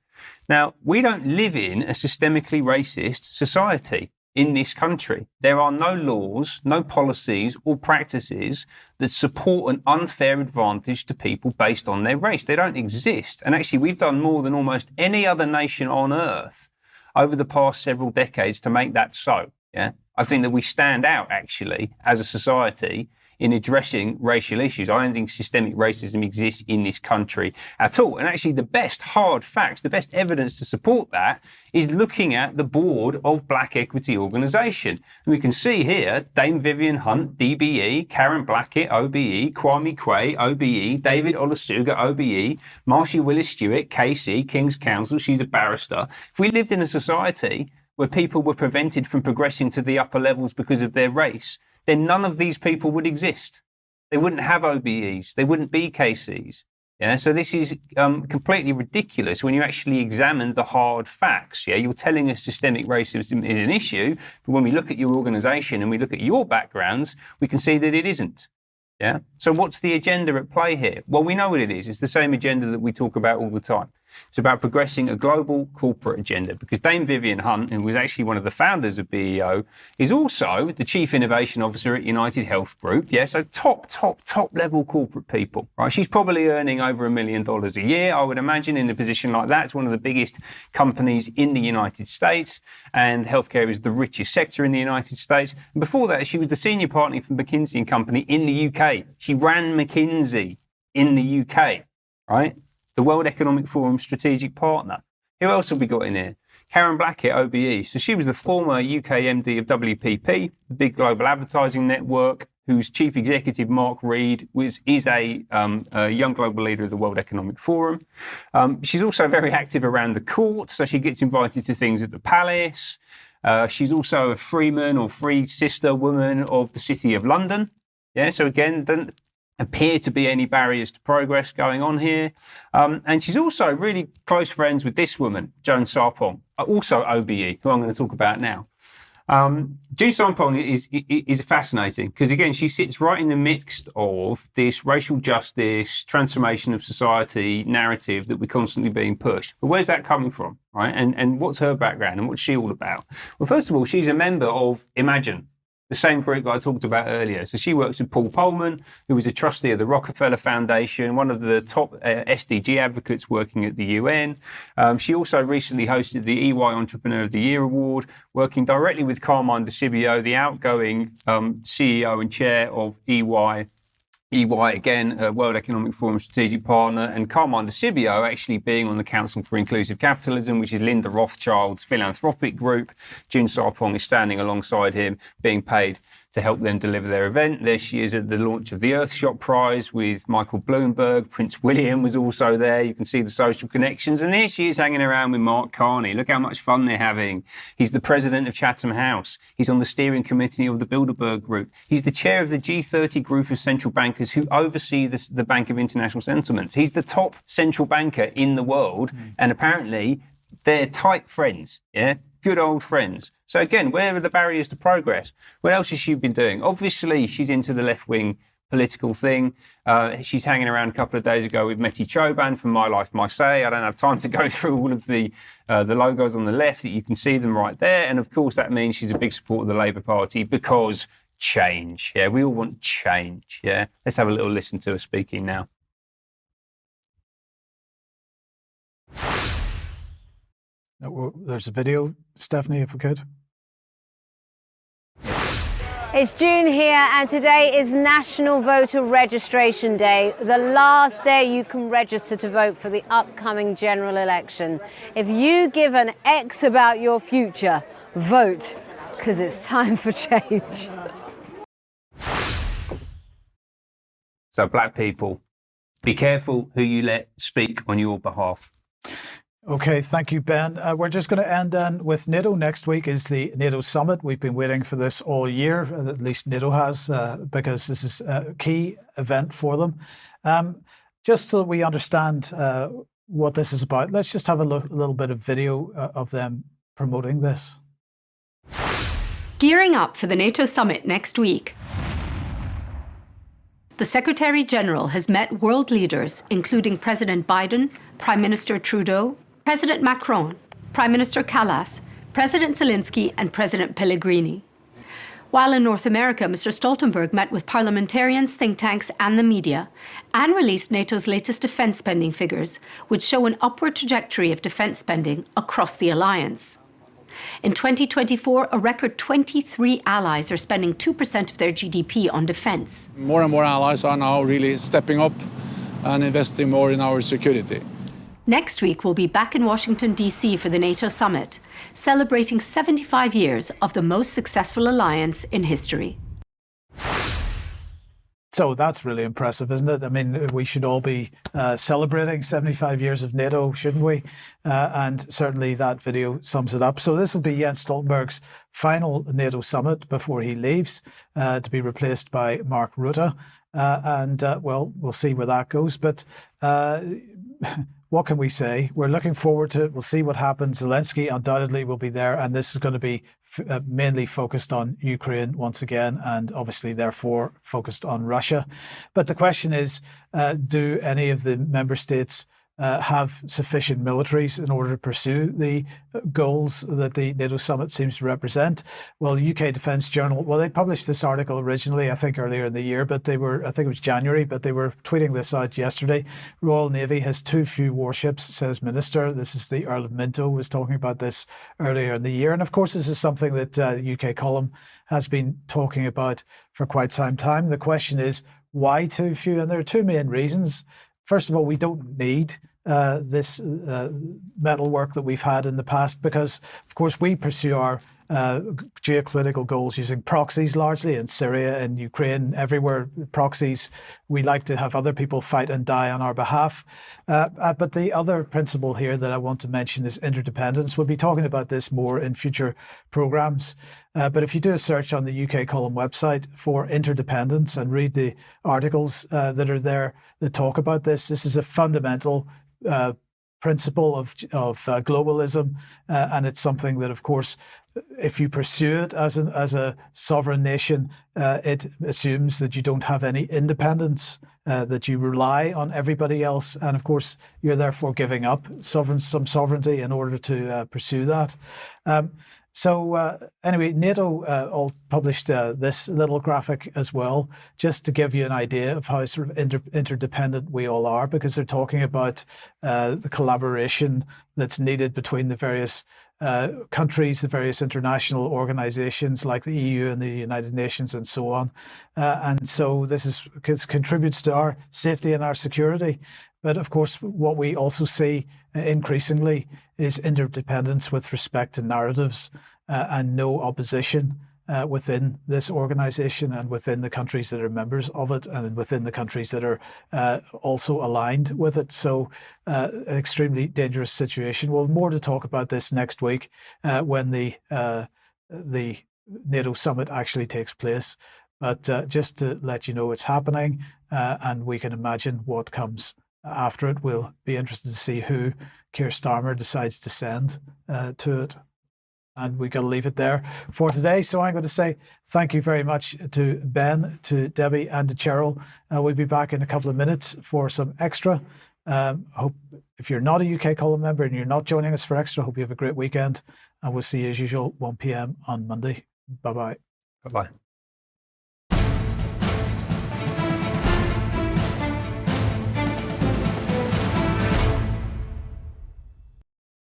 Now, we don't live in a systemically racist society in this country. There are no laws, no policies or practices that support an unfair advantage to people based on their race. They don't exist. And actually, we've done more than almost any other nation on earth over the past several decades to make that so. Yeah, I think that we stand out, actually, as a society in addressing racial issues. I don't think systemic racism exists in this country at all. And actually the best hard facts, the best evidence to support that is looking at the board of Black Equity Organisation. And we can see here, Dame Vivian Hunt, DBE, Karen Blackett, OBE, Kwame Quay, OBE, David Olusoga, OBE, Marcia Willis-Stewart, KC, King's Counsel, she's a barrister. If we lived in a society where people were prevented from progressing to the upper levels because of their race, then none of these people would exist. They wouldn't have OBEs. They wouldn't be KCs. Yeah, so this is completely ridiculous when you actually examine the hard facts. Yeah, you're telling us systemic racism is an issue, but when we look at your organisation and we look at your backgrounds, we can see that it isn't. Yeah. So what's the agenda at play here? Well, we know what it is. It's the same agenda that we talk about all the time. It's about progressing a global corporate agenda, because Dame Vivian Hunt, who was actually one of the founders of BEO, is also the Chief Innovation Officer at United Health Group. Yeah, so top level corporate people, right? She's probably earning over $1 million a year, I would imagine, in a position like that. It's one of the biggest companies in the United States, and healthcare is the richest sector in the United States. And before that, she was the senior partner for McKinsey and Company in the UK. She ran McKinsey in the UK, right? The World Economic Forum strategic partner. Who else have we got in here? Karen Blackett, OBE. So she was the former UK MD of WPP, the big global advertising network, whose chief executive, Mark Reed, is a young global leader of the World Economic Forum. She's also very active around the court, so she gets invited to things at the palace. She's also a freeman or free sister woman of the City of London. Yeah, so again, doesn't appear to be any barriers to progress going on here. And she's also really close friends with this woman, Joan Sarpong, also OBE, who I'm going to talk about now. Joan Sarpong is fascinating because, again, she sits right in the midst of this racial justice, transformation of society narrative that we're constantly being pushed. But where's that coming from, right? And what's her background and what's she all about? Well, first of all, she's a member of Imagine, the same group that I talked about earlier. So she works with Paul Polman, who is a trustee of the Rockefeller Foundation, one of the top SDG advocates working at the UN. She also recently hosted the EY Entrepreneur of the Year Award, working directly with Carmine DeCibio, the outgoing CEO and chair of EY. EY, again, World Economic Forum strategic partner, and Carmine DeCibio actually being on the Council for Inclusive Capitalism, which is Linda Rothschild's philanthropic group. June Sarpong is standing alongside him, being paid to help them deliver their event. There she is at the launch of the Earthshot Prize with Michael Bloomberg. Prince William was also there. You can see the social connections. And there she is hanging around with Mark Carney. Look how much fun they're having. He's the president of Chatham House. He's on the steering committee of the Bilderberg Group. He's the chair of the G30 group of central bankers who oversee the Bank of International Settlements. He's the top central banker in the world. And apparently they're tight friends, yeah? Good old friends. So again, where are the barriers to progress? What else has she been doing? Obviously, she's into the left-wing political thing. She's hanging around a couple of days ago with Meti Choban from My Life, My Say. I don't have time to go through all of the logos on the left, that you can see them right there. And of course, that means she's a big supporter of the Labour Party because change. Yeah, we all want change. Yeah, let's have a little listen to her speaking now. There's a video, Stephanie, if we could. It's June here, and today is National Voter Registration Day, the last day you can register to vote for the upcoming general election. If you give an X about your future, vote, because it's time for change. So, black people, be careful who you let speak on your behalf. Okay, thank you, Ben. We're just going to end then with NATO. Next week is the NATO summit. We've been waiting for this all year, at least NATO has, because this is a key event for them. Just so that we understand what this is about, let's just have a little bit of video of them promoting this. Gearing up for the NATO summit next week. The Secretary General has met world leaders, including President Biden, Prime Minister Trudeau, President Macron, Prime Minister Callas, President Zelensky, and President Pellegrini. While in North America, Mr. Stoltenberg met with parliamentarians, think tanks, and the media, and released NATO's latest defense spending figures, which show an upward trajectory of defense spending across the alliance. In 2024, a record 23 allies are spending 2% of their GDP on defense. More and more allies are now really stepping up and investing more in our security. Next week, we'll be back in Washington, D.C. for the NATO summit, celebrating 75 years of the most successful alliance in history. So that's really impressive, isn't it? I mean, we should all be celebrating 75 years of NATO, shouldn't we? And certainly that video sums it up. So this will be Jens Stoltenberg's final NATO summit before he leaves, to be replaced by Mark Rutte. Well, we'll see where that goes. But what can we say? We're looking forward to it. We'll see what happens. Zelensky undoubtedly will be there, and this is going to be mainly focused on Ukraine once again, and obviously therefore focused on Russia. But the question is, do any of the member states have sufficient militaries in order to pursue the goals that the NATO summit seems to represent. Well, UK Defence Journal, well, they published this article originally, I think earlier in the year, but I think it was January, but they were tweeting this out yesterday. Royal Navy has too few warships, says Minister. This is the Earl of Minto was talking about this earlier in the year. And of course, this is something that the UK column has been talking about for quite some time. The question is, why too few? And there are two main reasons. First of all, we don't need this metal work that we've had in the past because, of course, we pursue our geopolitical goals using proxies largely in Syria and Ukraine, everywhere proxies. We like to have other people fight and die on our behalf. But the other principle here that I want to mention is interdependence. We'll be talking about this more in future programs. But if you do a search on the UK Column website for interdependence and read the articles that are there that talk about this, this is a fundamental principle of globalism, and it's something that, of course, if you pursue it as a sovereign nation, it assumes that you don't have any independence, that you rely on everybody else, and of course you're therefore giving up some sovereignty in order to pursue that. Anyway, NATO all published this little graphic as well, just to give you an idea of how sort of interdependent we all are, because they're talking about the collaboration that's needed between the various countries, the various international organizations like the EU and the United Nations and so on. And so this contributes to our safety and our security. But of course, what we also see increasingly is interdependence with respect to narratives and no opposition within this organization and within the countries that are members of it and within the countries that are also aligned with it. So an extremely dangerous situation. We'll have more to talk about this next week when the NATO summit actually takes place. But just to let you know it's happening and we can imagine what comes after it. We'll be interested to see who Keir Starmer decides to send to it. And we got to leave it there for today. So I'm going to say thank you very much to Ben, to Debbie, and to Cheryl. We'll be back in a couple of minutes for some extra. Hope if you're not a UK Column member and you're not joining us for extra, hope you have a great weekend. And we'll see you as usual 1 p.m. on Monday. Bye-bye. Bye-bye.